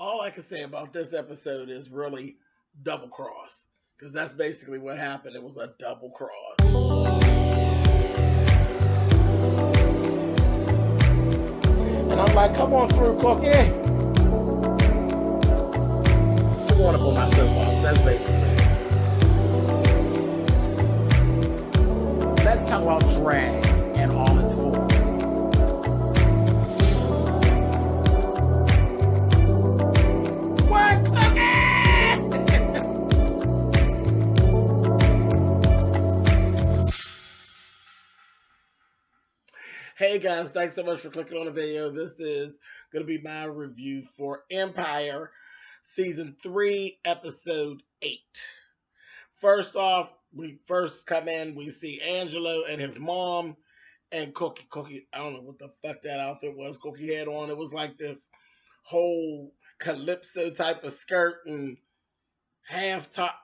All I can say about this episode is really double cross. Because that's basically what happened. It was a double cross. And I'm like, come on through, Cookie. I want to pull my soapbox. That's basically it. Let's talk about drag in all its forms. What, Cookie? Hey guys, thanks so much for clicking on the video. This is going to be my review for Empire Season 3, Episode 8. First off, we first come in, we see Angelo and his mom and Cookie. Cookie, I don't know what the fuck that outfit was Cookie had on. It was like this whole calypso type of skirt and half top.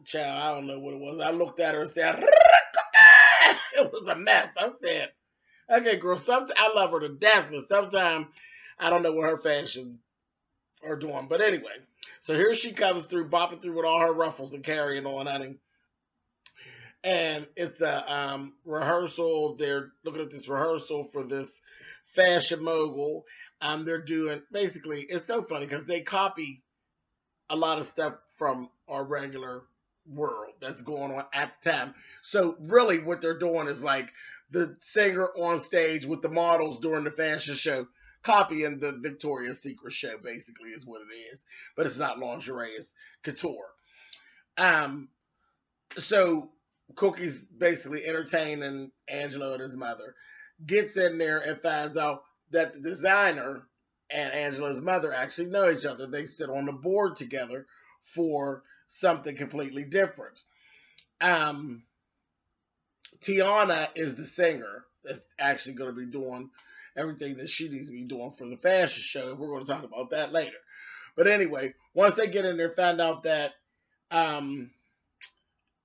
Child, I don't know what it was. I looked at her and said, Cookie! It was a mess. I said, okay, girl, I love her to death, but sometimes I don't know what her fashions are doing. But anyway, so here she comes through, bopping through with all her ruffles and carrying on, honey. And it's a rehearsal. They're looking at this rehearsal for this fashion mogul. They're doing, basically, it's so funny because they copy a lot of stuff from our regular world that's going on at the time. So really what they're doing is like the singer on stage with the models during the fashion show, copying the Victoria's Secret show, basically, is what it is. But it's not lingerie, it's couture. So Cookie's basically entertaining Angelo and his mother. Gets in there and finds out that the designer and Angela's mother actually know each other. They sit on the board together for something completely different. Tiana is the singer that's actually going to be doing everything that she needs to be doing for the fashion show. We're going to talk about that later. But anyway, once they get in there, find out that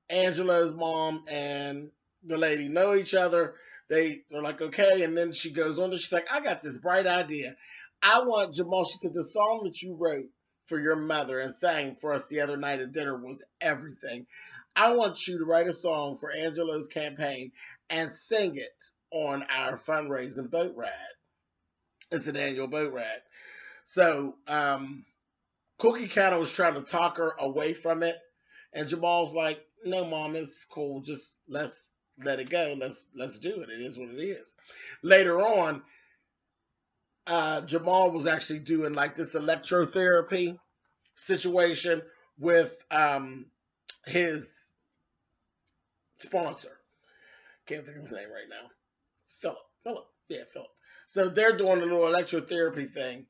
Angela's mom and the lady know each other. They're like, okay. And then she goes on. She's like, I got this bright idea. I want Jamal. She said, the song that you wrote for your mother and sang for us the other night at dinner was everything. I want you to write a song for Angelo's campaign and sing it on our fundraising boat ride. It's an annual boat ride. So Cookie kind of was trying to talk her away from it. And Jamal's like, no, Mom, it's cool. Just let's let it go. Let's do it. It is what it is. Later on, Jamal was actually doing like this electrotherapy situation with his sponsor. Can't think of his name right now. It's Philip. Yeah, Philip. So they're doing a little electrotherapy thing,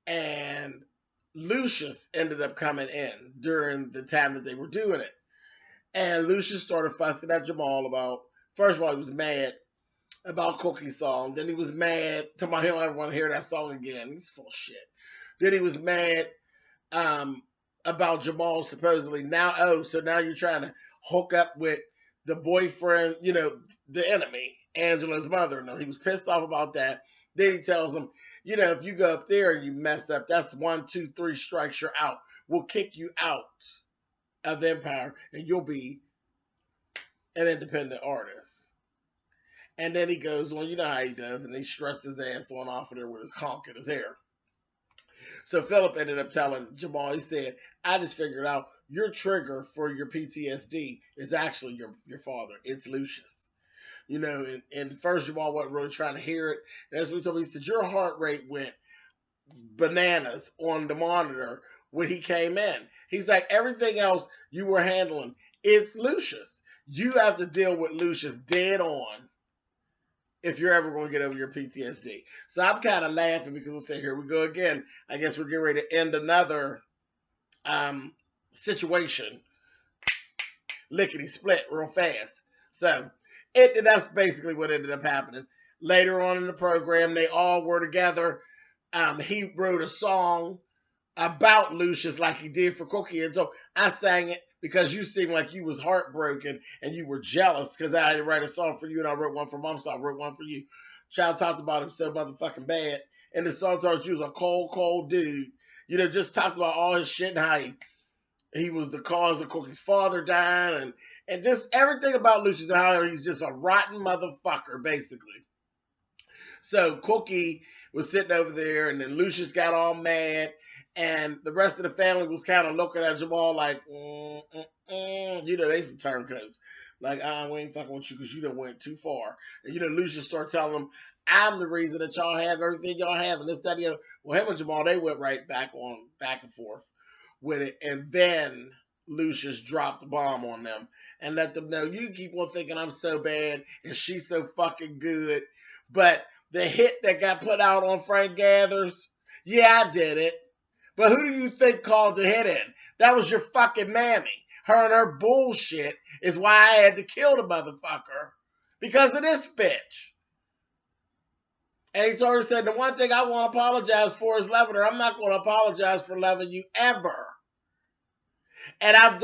and Lucius ended up coming in during the time that they were doing it. And Lucius started fussing at Jamal about, first of all, he was mad about Cookie's song. Then he was mad. He don't ever want to hear that song again. He's full of shit. Then he was mad about Jamal supposedly so now you're trying to hook up with the boyfriend, the enemy, Angela's mother. No, he was pissed off about that. Then he tells him, if you go up there and you mess up, that's 1, 2, 3 strikes, you're out. We'll kick you out of Empire and you'll be an independent artist. And then he goes on, you know how he does, and he struts his ass on off of there with his conch in his hair. So Philip ended up telling Jamal, he said, I just figured out your trigger for your PTSD is actually your father. It's Lucius. And first Jamal wasn't really trying to hear it. And as we told him, he said, your heart rate went bananas on the monitor when he came in. He's like, everything else you were handling, it's Lucius. You have to deal with Lucius dead on if you're ever going to get over your PTSD. So I'm kind of laughing because let's say, here we go again. I guess we're getting ready to end another situation. Lickety split real fast. So that's basically what ended up happening. Later on in the program, they all were together. He wrote a song about Lucius like he did for Cookie. And so I sang it because you seemed like you was heartbroken and you were jealous because I didn't write a song for you and I wrote one for Mom, so I wrote one for you. Child talked about him so motherfucking bad. And the song told you was a cold, cold dude Just talked about all his shit and how he was the cause of Cookie's father dying and just everything about Lucius and how he's just a rotten motherfucker, basically. So Cookie was sitting over there, and then Lucius got all mad, and the rest of the family was kind of looking at Jamal like, they some turncoats. Like, we ain't fucking with you because you done went too far. And, Lucius started telling them, I'm the reason that y'all have everything y'all have, and this, that, and the other. Well, him and Jamal, they went right back and forth with it, and then Lucius dropped the bomb on them and let them know, you keep on thinking I'm so bad and she's so fucking good, but the hit that got put out on Frank Gathers, yeah, I did it. But who do you think called the hit in? That was your fucking mammy. Her and her bullshit is why I had to kill the motherfucker. Because of this bitch. And he told her, said, the one thing I want to apologize for is loving her. I'm not going to apologize for loving you ever. And I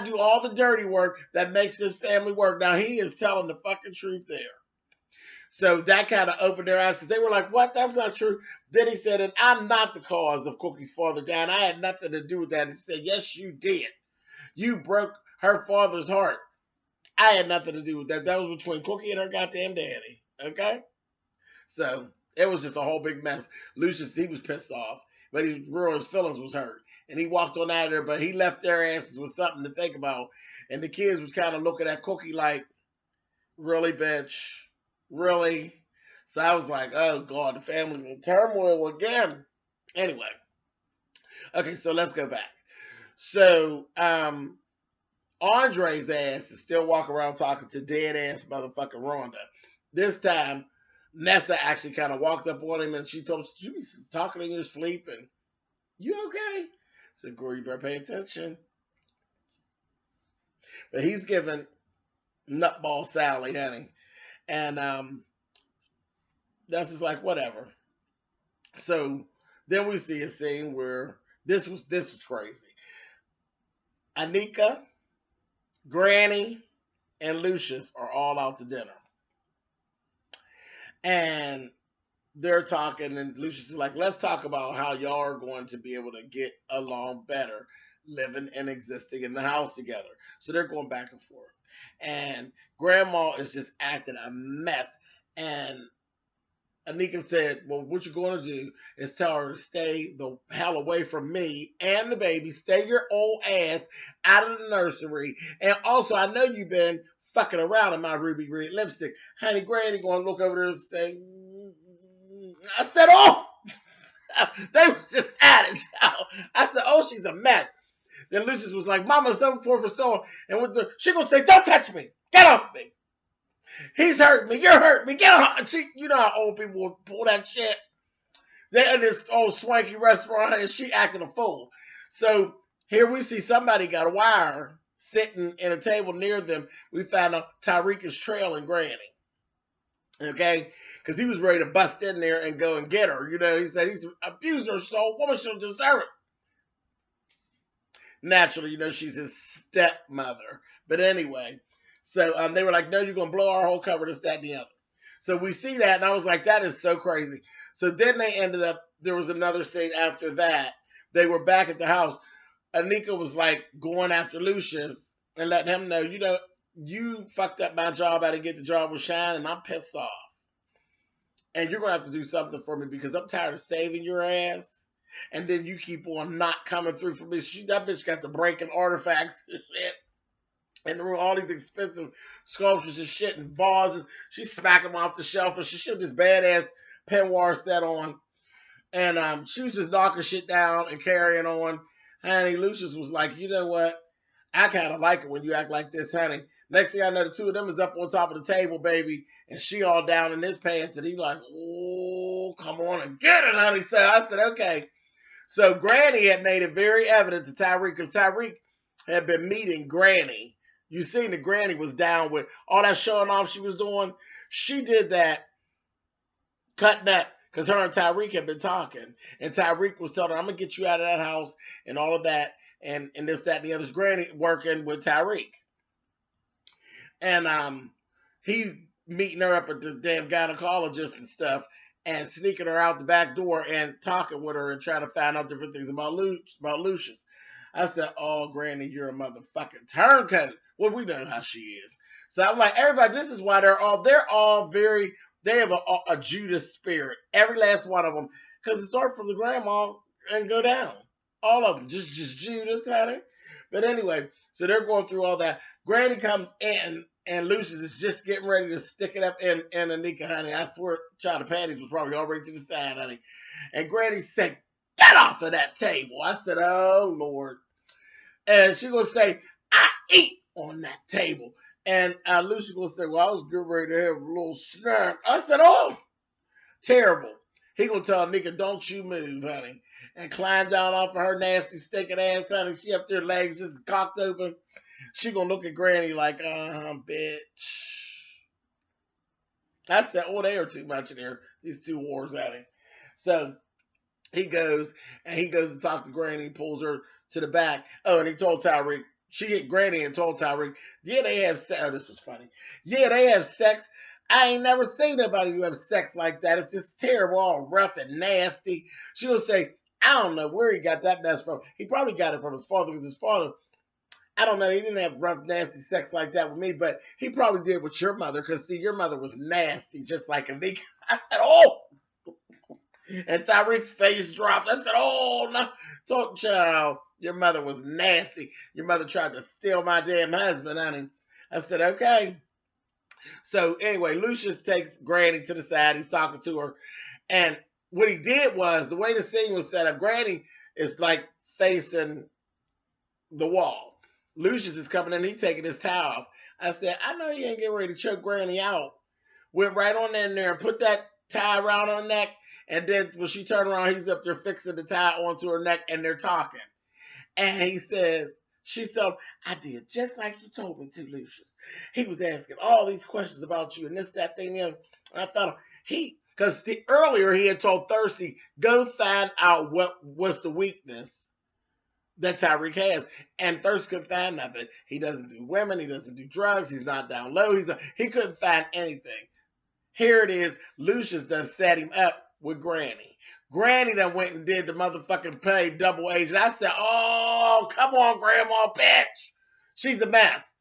do all the dirty work that makes this family work. Now, he is telling the fucking truth there. So that kind of opened their eyes because they were like, what? That's not true. Then he said, and I'm not the cause of Cookie's father dying. I had nothing to do with that. And he said, yes, you did. You broke her father's heart. I had nothing to do with that. That was between Cookie and her goddamn daddy. Okay? So it was just a whole big mess. Lucius, he was pissed off, but his feelings was hurt. And he walked on out of there, but he left their asses with something to think about. And the kids was kind of looking at Cookie like, really, bitch? Really? So I was like, oh, God, the family's in turmoil again. Anyway. Okay, so let's go back. So, Andre's ass is still walking around talking to dead-ass motherfucking Rhonda. This time, Nessa actually kind of walked up on him and she told him, you be talking in your sleep and you okay? I said, girl, you better pay attention. But he's giving nutball Sally, honey. And that's just like, whatever. So then we see a scene where this was crazy. Anika, Granny, and Lucius are all out to dinner. And they're talking, and Lucius is like, let's talk about how y'all are going to be able to get along better living and existing in the house together. So they're going back and forth. And Grandma is just acting a mess. And Anika said, well, what you're going to do is tell her to stay the hell away from me and the baby. Stay your old ass out of the nursery. And also, I know you've been fucking around in my ruby red lipstick. Honey, Granny going to look over there and say, I said, oh, they was just at it, y'all. I said, oh, she's a mess. Then Lucius was like, Mama, 7-4 for so. And she going to say, don't touch me. Get off me. He's hurt me. You're hurt me. Get off. You know how old people will pull that shit. They're in this old swanky restaurant and she acting a fool. So here we see somebody got a wire sitting in a table near them. We found out Tyreek is trailing Granny. Okay? Because he was ready to bust in there and go and get her. He said he's abusing her soul. Woman should deserve it. Naturally, she's his stepmother. But anyway, so they were like, no, you're going to blow our whole cover, this, that, and the other. So we see that, and I was like, that is so crazy. So then they ended up, there was another scene after that. They were back at the house. Anika was like going after Lucius and letting him know, you fucked up my job. I didn't get the job with Shine, and I'm pissed off. And you're going to have to do something for me because I'm tired of saving your ass. And then you keep on not coming through for me. That bitch got the breaking artifacts and shit. And there were all these expensive sculptures and shit and vases. She's smacking them off the shelf and she had this badass peignoir set on. And she was just knocking shit down and carrying on. Honey, Lucius was like, you know what? I kind of like it when you act like this, honey. Next thing I know, the two of them is up on top of the table, baby. And she all down in his pants. And he like, oh, come on and get it, honey. So I said, okay. So Granny had made it very evident to Tyreek because Tyreek had been meeting Granny. You seen that Granny was down with all that showing off she was doing. She did that, cutting up, because her and Tyreek had been talking. And Tyreek was telling her, I'm going to get you out of that house and all of that. And this, that, and the other's Granny working with Tyreek. And he's meeting her up at the damn gynecologist and stuff. and sneaking her out the back door and talking with her and trying to find out different things about Lucius. I said, oh, Granny, you're a motherfucking turncoat. Well, we know how she is. So I'm like, everybody, this is why they're all very, they have a Judas spirit. Every last one of them. Because it started from the grandma and go down. All of them. Just Judas, honey. But anyway, so they're going through all that. Granny comes in, and Lucius is just getting ready to stick it up in Anika, honey. I swear, Child of Patties was probably already to the side, honey. And Granny said, get off of that table. I said, oh, Lord. And she going to say, I eat on that table. And Lucius going to say, well, I was getting ready to have a little snack. I said, oh, terrible. He going to tell Anika, don't you move, honey. And climb down off of her nasty, stinking ass, honey. She up there, legs just cocked open. She gonna look at Granny like, bitch. I said, oh, they are too much in here. These two whores at him. So he goes to talk to Granny, pulls her to the back. Oh, and he told Tyreek, she hit Granny and told Tyreek, yeah, they have sex. Oh, this was funny. Yeah, they have sex. I ain't never seen nobody who have sex like that. It's just terrible, all rough and nasty. She will say, I don't know where he got that mess from. He probably got it from his father, because his father, I don't know, he didn't have rough, nasty sex like that with me, but he probably did with your mother, because, see, your mother was nasty, just like Anika. I said, oh! And Tyreek's face dropped. I said, oh, no. Talk, child, your mother was nasty. Your mother tried to steal my damn husband, honey. I said, okay. So, anyway, Lucius takes Granny to the side. He's talking to her. And what he did was, the way the scene was set up, Granny is, like, facing the wall. Lucius is coming in, he's taking his tie off. I said, I know you ain't getting ready to choke Granny out. Went right on in there and put that tie around her neck, and then when she turned around, he's up there fixing the tie onto her neck, and they're talking. And he says, she said, I did just like you told me to, Lucius. He was asking all these questions about you and this, that, thing, and I thought, because earlier he had told Thirsty, go find out what's the weakness that Tyreek has. And Thirst couldn't find nothing. He doesn't do women. He doesn't do drugs. He's not down low. He couldn't find anything. Here it is. Lucius done set him up with Granny. Granny done went and did the motherfucking play double agent. I said, oh, come on, Grandma, bitch. She's a mess.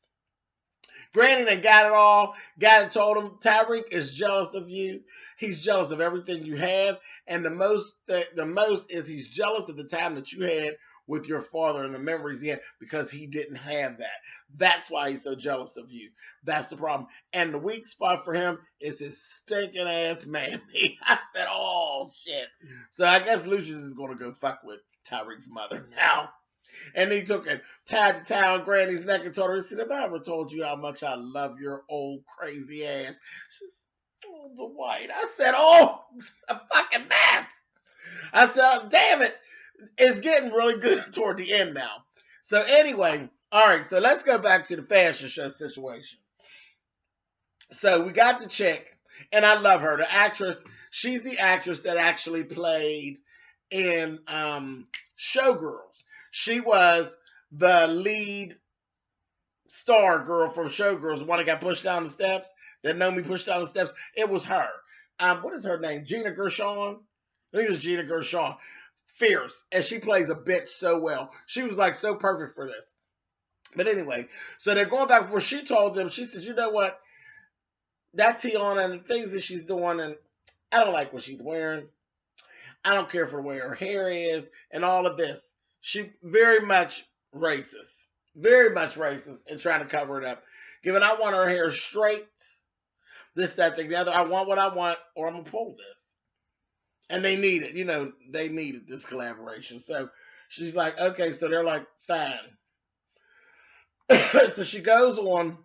Granny done got it all. Got it, told him, Tyreek is jealous of you. He's jealous of everything you have. And the most is he's jealous of the time that you had with your father and the memories he had, because he didn't have that. That's why he's so jealous of you. That's the problem. And the weak spot for him is his stinking ass mammy. I said, oh, shit. So I guess Lucius is going to go fuck with Tyreek's mother now. And he took it, tied the tie on Granny's neck and told her, he said, if I ever told you how much I love your old crazy ass. She's, oh, Dwight. I said, oh, a fucking mess. I said, oh, damn it. It's getting really good toward the end now. So anyway, all right, so let's go back to the fashion show situation. So we got the chick, and I love her. The actress, she's the actress that actually played in Showgirls. She was the lead star girl from Showgirls, the one that got pushed down the steps, that Nomi pushed down the steps. It was her. What is her name? Gina Gershon? I think it was Gina Gershon. Fierce, and she plays a bitch so well. She was like so perfect for this. But anyway, so they're going back before she told them, she said, you know what? That Tiana and the things that she's doing, and I don't like what she's wearing. I don't care for the way her hair is and all of this. She very much racist. Very much racist and trying to cover it up. Given I want her hair straight, this, that, thing, the other. I want what I want, or I'm going to pull this. And they need it, they needed this collaboration. So she's like, okay, so they're like, fine. So she goes on,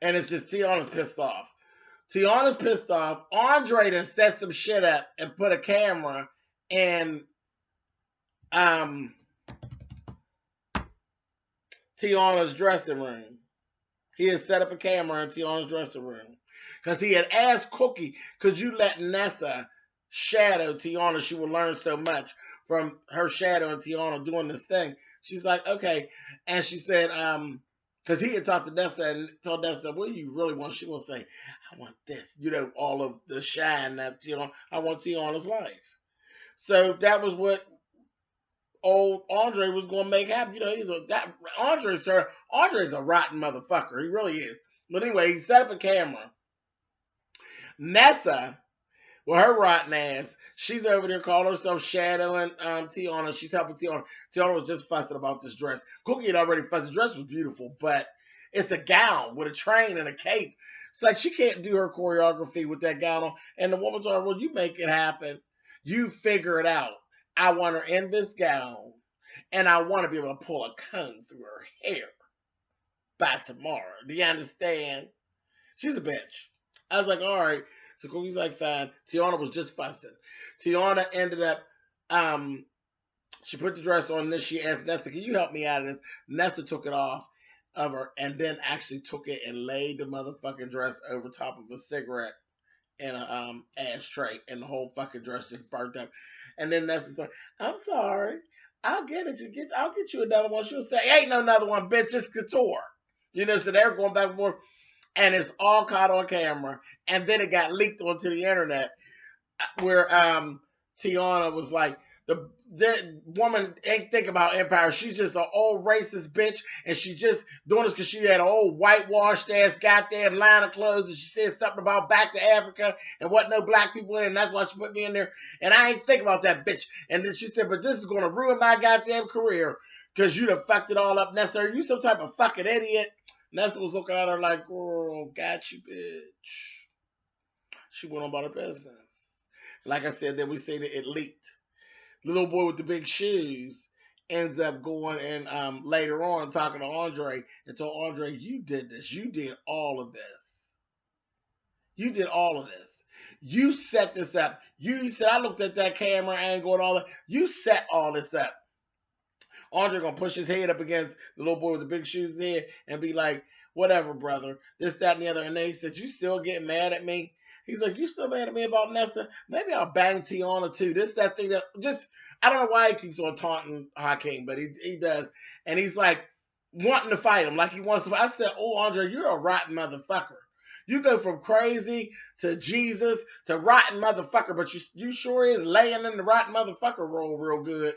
and it's just Tiana's pissed off. Tiana's pissed off. Andre done set some shit up and put a camera in Tiana's dressing room. He had set up a camera in Tiana's dressing room. Because he had asked Cookie, could you let Nessa shadow Tiana? She will learn so much from her shadow and Tiana doing this thing. She's like, okay. And she said, Because he had talked to Nessa and told Nessa, what do you really want? She will say, I want this. You know, all of the shine that, I want Tiana's life. So that was what old Andre was going to make happen. You know, Andre's a rotten motherfucker. He really is. But anyway, he set up a camera. Nessa, well, her rotten ass, she's over there calling herself shadowing Tiana. She's helping Tiana. Tiana was just fussing about this dress. Cookie had already fussed. The dress was beautiful, but it's a gown with a train and a cape. It's like she can't do her choreography with that gown on. And the woman told her, well, you make it happen. You figure it out. I want her in this gown, and I want to be able to pull a comb through her hair by tomorrow. Do you understand? She's a bitch. I was like, all right. So Cookie's like, fine. Tiana was just fussing. Tiana ended up, she put the dress on, and then she asked Nessa, can you help me out of this? Nessa took it off of her and then actually took it and laid the motherfucking dress over top of a cigarette in a ashtray, and the whole fucking dress just burnt up. And then Nessa's like, I'm sorry. I'll get it. I'll get you another one. She'll say, ain't no another one, bitch. It's couture. You know, so they're going back and forth. And it's all caught on camera. And then it got leaked onto the internet where Tiana was like, the woman ain't think about empire. She's just an old racist bitch, and she just doing this because she had an old whitewashed ass goddamn line of clothes, and she said something about back to Africa and wasn't no black people in it, and that's why she put me in there. And I ain't think about that bitch. And then she said, but this is going to ruin my goddamn career because you done fucked it all up, Nessa. Are you some type of fucking idiot? Nessa was looking at her like, girl, got you, bitch. She went on about her business. Like I said, then we say that it leaked. The little boy with the big shoes ends up going and later on talking to Andre and told Andre, you did this. You did all of this. You did all of this. You set this up. You said, I looked at that camera angle and all that. You set all this up. Andre gonna push his head up against the little boy with the big shoes head and be like, whatever, brother. This, that, and the other. And then he said, you still getting mad at me? He's like, you still mad at me about Nessa? Maybe I'll bang Tiana too. This, that thing that just, I don't know why he keeps on taunting Hakeem, but he does. And he's like wanting to fight him, like he wants to fight. I said, oh, Andre, you're a rotten motherfucker. You go from crazy to Jesus to rotten motherfucker, but you sure is laying in the rotten motherfucker role real good.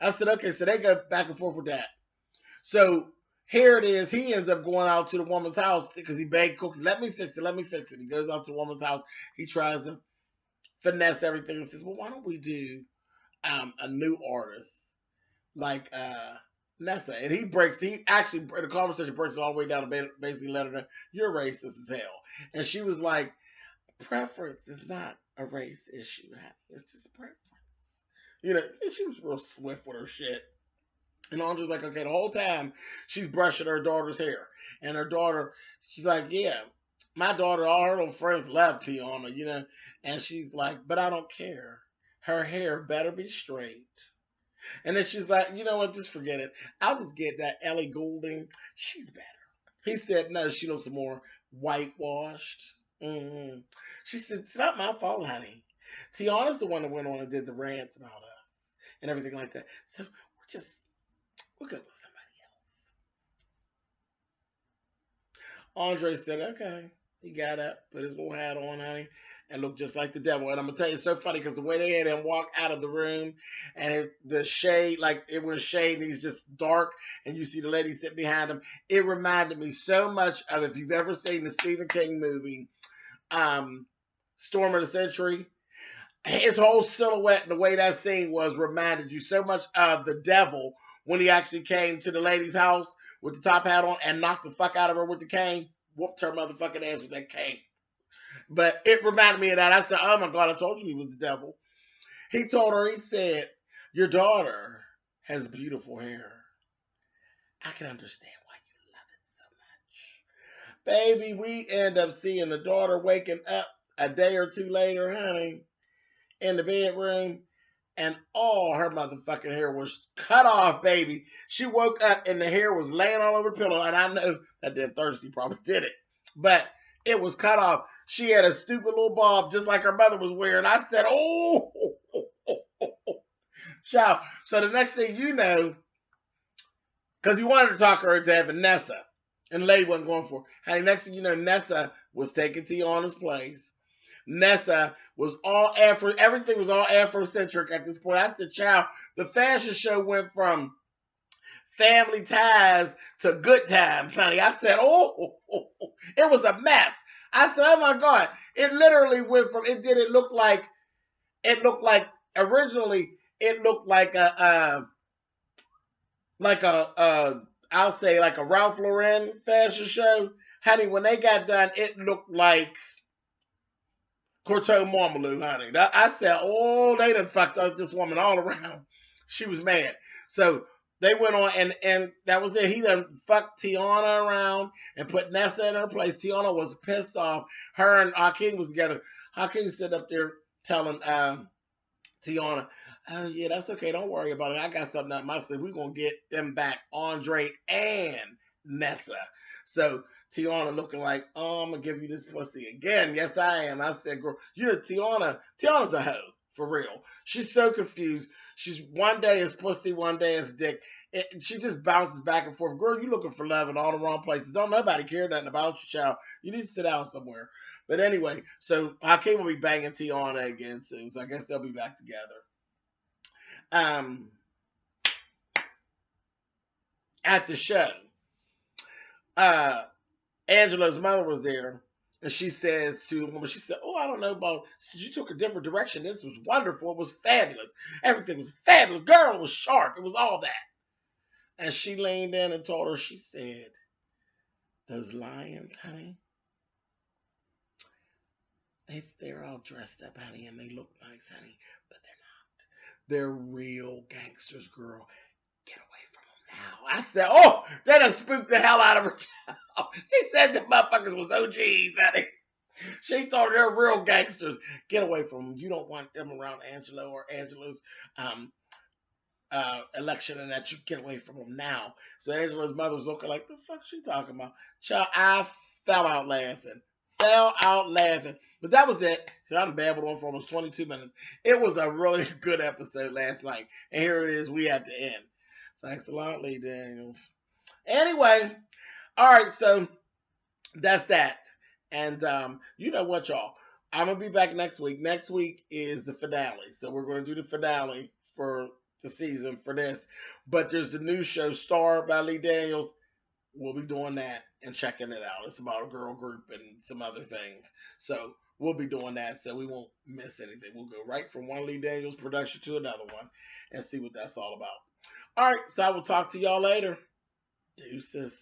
I said, okay, so they go back and forth with that. So here it is. He ends up going out to the woman's house because he begged Cookie, let me fix it, let me fix it. He goes out to the woman's house. He tries to finesse everything and says, well, why don't we do a new artist like Nessa? And he actually, the conversation breaks it all the way down to basically let her know, you're racist as hell. And she was like, preference is not a race issue, honey. It's just preference. You know, and she was real swift with her shit. And Andre's like, okay, the whole time she's brushing her daughter's hair. And her daughter, she's like, yeah, my daughter, all her little friends love Tiana, you know. And she's like, but I don't care. Her hair better be straight. And then she's like, you know what, just forget it. I'll just get that Ellie Goulding. She's better. He said, no, she looks more whitewashed. Mm-hmm. She said, it's not my fault, honey. Tiana's the one that went on and did the rants about us and everything like that. So we're good with somebody else. Andre said, okay. He got up, put his little hat on, honey, and looked just like the devil. And I'm going to tell you, it's so funny because the way they had him walk out of the room and the shade, like it was shade and he's just dark and you see the lady sitting behind him. It reminded me so much of, if you've ever seen the Stephen King movie, Storm of the Century. His whole silhouette and the way that scene was reminded you so much of the devil when he actually came to the lady's house with the top hat on and knocked the fuck out of her with the cane. Whooped her motherfucking ass with that cane. But it reminded me of that. I said, oh my God, I told you he was the devil. He told her, he said, your daughter has beautiful hair. I can understand why you love it so much. Baby, we end up seeing the daughter waking up a day or two later, honey, in the bedroom, and all her motherfucking hair was cut off, baby. She woke up and the hair was laying all over the pillow, and I know that damn Thirsty probably did it, but it was cut off. She had a stupid little bob just like her mother was wearing. I said, oh. Child. So the next thing you know, because he wanted to talk her into having Nessa. And the lady wasn't going for it. Honey, next thing you know, Nessa was taking Tiana's place. Nessa was all Afro, everything was all Afrocentric at this point. I said, child, the fashion show went from Family Ties to Good Times, honey. I said, it was a mess. I said, oh my God. It literally went from, it looked like, originally, it looked like I'll say like a Ralph Lauren fashion show. Honey, when they got done, it looked like Corto Marmalou, honey. I said, oh, they done fucked up this woman all around. She was mad. So they went on, and that was it. He done fucked Tiana around and put Nessa in her place. Tiana was pissed off. Her and Hakeem was together. Hakeem sitting up there telling Tiana, oh, yeah, that's okay. Don't worry about it. I got something up my sleeve. We're going to get them back, Andre and Nessa. So Tiana looking like, oh, I'm going to give you this pussy again. Yes, I am. I said, girl, you know, Tiana's a hoe, for real. She's so confused. She's one day is pussy, one day is dick. She just bounces back and forth. Girl, you looking for love in all the wrong places. Don't nobody care nothing about you, child. You need to sit down somewhere. But anyway, so Hakeem will be banging Tiana again soon. So I guess they'll be back together. At the show, uh, Angela's mother was there, and she says to the woman, she said, "Oh, I don't know about. She said, you took a different direction. This was wonderful. It was fabulous. Everything was fabulous. Girl, it was sharp. It was all that." And she leaned in and told her, she said, "Those lions, honey, they're all dressed up, honey, and they look nice, honey, but they're not. They're real gangsters, girl. Get away from them now." I said, "Oh, that done spooked the hell out of her." She said the motherfuckers was OGs, honey. She told her they're real gangsters. Get away from them. You don't want them around Angelo or Angela's um, election, and that you get away from them now. So Angela's mother was looking like, the fuck she talking about? Child, I fell out laughing. Fell out laughing. But that was it. I done babbled on for almost 22 minutes. It was a really good episode last night. And here it is. We at the end. Thanks a lot, Lee Daniels. Anyway, all right, so that's that. And you know what, y'all? I'm gonna be back next week. Next week is the finale, so we're gonna do the finale for the season for this. But there's the new show, Star by Lee Daniels. We'll be doing that and checking it out. It's about a girl group and some other things. So we'll be doing that, so we won't miss anything. We'll go right from one Lee Daniels production to another one and see what that's all about. All right, so I will talk to y'all later. Deuces.